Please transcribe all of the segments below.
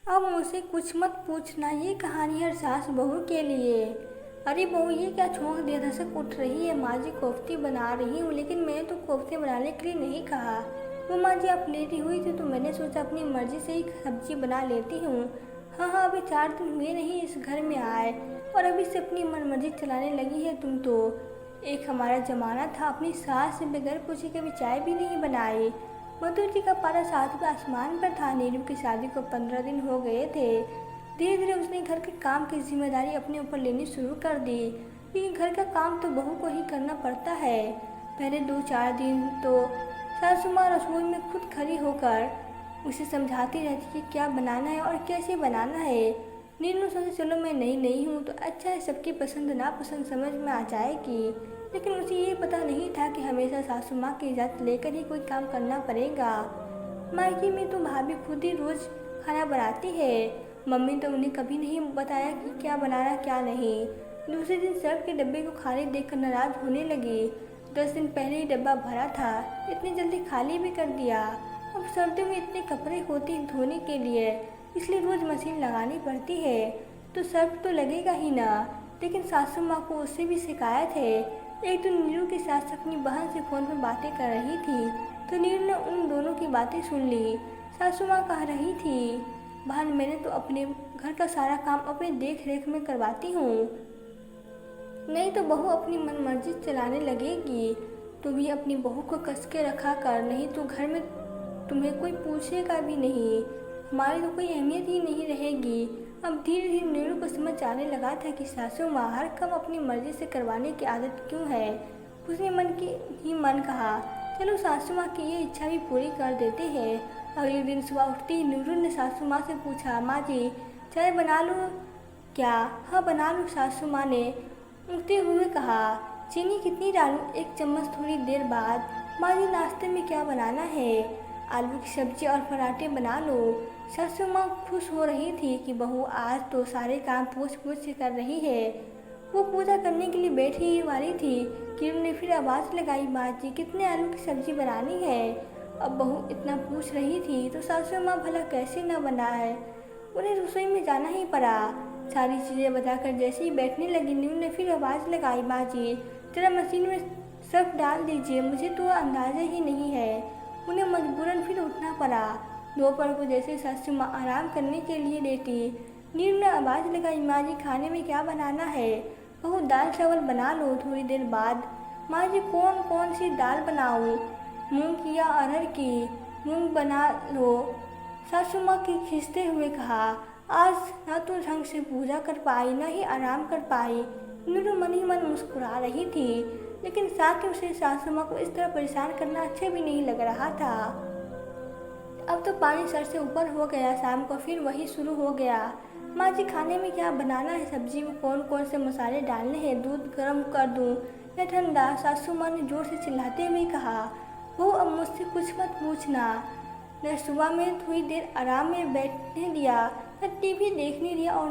अब मुझसे कुछ मत पूछना, ये कहानी हर सास बहू के लिए। अरे बहू ये क्या छोंक दिया, धसक उठ रही है। माँ जी कोफ्ते बना रही हूँ, लेकिन मैंने तो कोफ्ते बनाने के लिए नहीं कहा। वो माँ जी आप लेटी हुई थी तो मैंने सोचा अपनी मर्जी से ही सब्जी बना लेती हूँ। हाँ हाँ, अभी 4 दिन हुए नहीं इस घर में आए और अभी से अपनी मनमर्जी चलाने लगी है तुम तो। एक हमारा जमाना था, अपनी सास से बगैर पूछे कभी चाय भी नहीं बनाई। मधु जी का पारा 7वें आसमान पर था। नीरू की शादी को 15 दिन हो गए थे। धीरे धीरे उसने घर के काम की जिम्मेदारी अपने ऊपर लेनी शुरू कर दी, क्योंकि घर का काम तो बहू को ही करना पड़ता है। पहले 2-4 दिन तो सासू माँ रसोई में खुद खड़ी होकर उसे समझाती रहती कि क्या बनाना है और कैसे बनाना है। नीरू सोचे चलो मैं नई नई हूँ तो अच्छा है, सबकी पसंद नापसंद समझ में आ जाएगी। लेकिन उसे ये पता नहीं था कि हमेशा सासू माँ की इजाज़त लेकर ही कोई काम करना पड़ेगा। मायके में तो भाभी खुद ही रोज़ खाना बनाती है। मम्मी तो उन्हें कभी नहीं बताया कि क्या बनाना क्या नहीं। दूसरे दिन सर्फ के डब्बे को खाली देखकर नाराज होने लगी। 10 दिन पहले ही डब्बा भरा था, इतनी जल्दी खाली भी कर दिया। अब सर्दियों में इतने कपड़े होते हैं धोने के लिए, इसलिए रोज़ मशीन लगानी पड़ती है, तो सर्फ तो लगेगा ही ना। लेकिन सासू माँ को उससे भी शिकायत है। एक दिन नीरू के साथ अपनी बहन से फ़ोन पर बातें कर रही थी तो नीरू ने उन दोनों की बातें सुन ली। सासू माँ कह रही थी, बहन मैंने तो अपने घर का सारा काम अपने देख रेख में करवाती हूँ, नहीं तो बहू अपनी मनमर्जी चलाने लगेगी। तू भी अपनी बहू को कस के रखा कर, नहीं तो घर में तुम्हें कोई पूछेगा भी नहीं, हमारी तो कोई अहमियत ही नहीं रहेगी। अब धीरे धीरे नीरू को समझ आने लगा था कि सासू माँ हर काम अपनी मर्जी से करवाने की आदत क्यों है। उसने मन कहा चलो सासू माँ की ये इच्छा भी पूरी कर देते हैं। अगले दिन सुबह उठते ही नीरू ने सासू माँ से पूछा, माँ जी चाय बना लो क्या? हाँ बना लो, सासू माँ ने उठते हुए कहा। चीनी कितनी डालूं? 1 चम्मच। थोड़ी देर बाद, माँ जी नाश्ते में क्या बनाना है? आलू की सब्जी और पराठे बना लो। सासू माँ खुश हो रही थी कि बहू आज तो सारे काम पूछ पूछ से कर रही है। वो पूजा करने के लिए बैठी ही वाली थी कि उन्होंने फिर आवाज़ लगाई, माँ जी कितने आलू की सब्जी बनानी है? अब बहू इतना पूछ रही थी तो सासू माँ भला कैसे न बनाए, उन्हें रसोई में जाना ही पड़ा। सारी चीज़ें बताकर जैसे ही बैठने लगी नीरू ने फिर आवाज़ लगाई, माँ जी जरा मशीन में सर्फ डाल दीजिए, मुझे तो अंदाज़ा ही नहीं है। उन्हें मजबूरन फिर उठना पड़ा। दोपहर को जैसे सासू माँ आराम करने के लिए लेटी, नीरू ने आवाज़ लगाई, माँ जी खाने में क्या बनाना है? बहू दाल चावल बना लो। थोड़ी देर बाद, माँ जी कौन कौन सी दाल बनाऊँ? मूंग की या अरहर की? मूंग बना लो। सासू माँ की खींचते हुए कहा। आज ना तो ढंग से पूजा कर पाई न ही आराम कर पाई। नीरू मन ही मन मुस्कुरा रही थी, लेकिन साथ ही उसे सासू माँ को इस तरह परेशान करना अच्छा भी नहीं लग रहा था। अब तो पानी सर से ऊपर हो गया, शाम को फिर वही शुरू हो गया। माँ जी खाने में क्या बनाना है? सब्जी में कौन कौन से मसाले डालने हैं? दूध गर्म कर दूँ या ठंडा? सासू माँ ने जोर से चिल्लाते हुए कहा। वो अब मुझसे कुछ मत पूछना। न सुबह में थोड़ी देर आराम में बैठने दिया, न टीवी देखने दिया और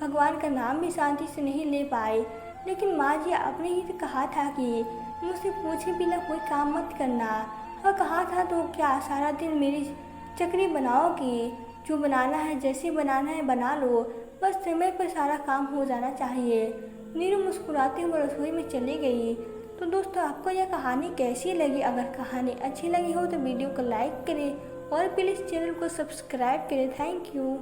भगवान का नाम भी शांति से नहीं ले पाए। लेकिन माँ जी आपने ही तो कहा था कि मुझसे पूछे बिना कोई काम मत करना। हाँ कहा था तो क्या सारा दिन मेरी चक्री बनाओगी? जो बनाना है जैसे बनाना है बना लो, बस समय पर सारा काम हो जाना चाहिए। नीरू मुस्कुराते हुए रसोई में चली गई। तो दोस्तों आपको यह कहानी कैसी लगी? अगर कहानी अच्छी लगी हो तो वीडियो को लाइक करें और प्लीज़ चैनल को सब्सक्राइब करें। Thank you.